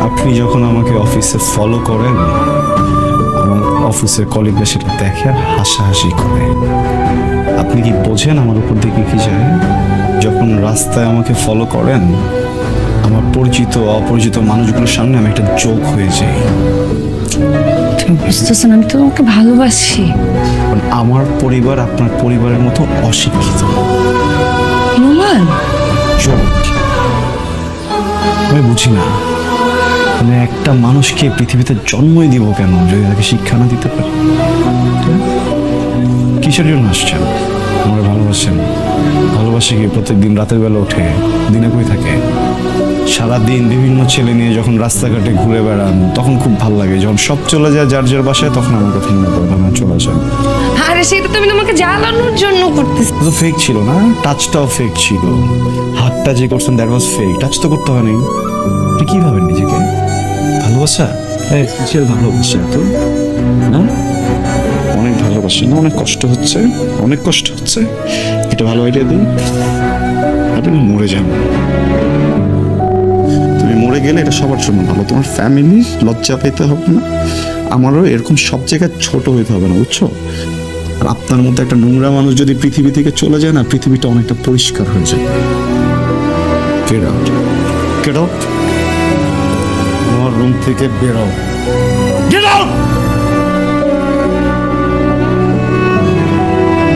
আপনি যখন আমাকে অফিসে ফলো করেন, আমার অফিসের কলিগরা সেটা দেখে আর হাসাহাসি করে। আপনি কি বোঝেন আমার উপর দিকে কি যায়? যখন রাস্তায় আমাকে ফলো করেন, আমার পরিচিত অপরিচিত মানুষগুলোর সামনে আমি একটা জোক হয়ে যাই। তুমি বুঝতেছো না, আমি তো তোমাকে ভালোবাসি। কারণ আমার পরিবার আপনার পরিবারের মতো অশিক্ষিত। নোমান, জোক আমি বুঝি না, মানে একটা মানুষকে পৃথিবীতে জন্মই দিব কেন যদি তাকে শিক্ষা না দিতে পারি? কিসের জন্য আসছেন? আমার ভালোবাসেন? ভালোবাসে কি প্রত্যেকদিন রাতের বেলা ওঠে, দিনে কই থাকে? সারাদিন বিভিন্ন ছেলে নিয়ে যখন রাস্তাঘাটে ঘুরে বেড়ান তখন খুব ভালো লাগে। যখন সব চলে যায় যার যার বাসায়, তখন আমার কথা মনে পড়ে না, চলে আসেন। আরে সেটা তো আমি তোমাকে জ্বালানোর জন্য করতেছি। তো ফেক ছিল না, টাচটাও ফেক ছিল। হাতটা যে করছেন দ্যাট ওয়াজ ফেক, টাচ তো করতে হয়নি। আপনি কি ভাবেন নিজেকে? ভালোবাসা? এই কিসের ভালোবাসা তো? হ্যাঁ, অনেক ভালোবাসা না? অনেক কষ্ট হচ্ছে, অনেক কষ্ট হচ্ছে। এটা ভালো আইডিয়া দিই, আপনি মরে যান। তুমি মরে গেলে এটা সবার জন্য ভালো। তোমার ফ্যামিলি লজ্জা পেতে হবে না, আমারও এরকম সব জায়গায় ছোট হইতে হবে না, বুঝছো? আর আপনার মতো একটা নোংরা মানুষ যদি পৃথিবী থেকে চলে যায় না, পৃথিবীটা অনেকটা পরিষ্কার হয়ে যায়। গেট আউট, গেট আউট, আমার রুম থেকে বেরো।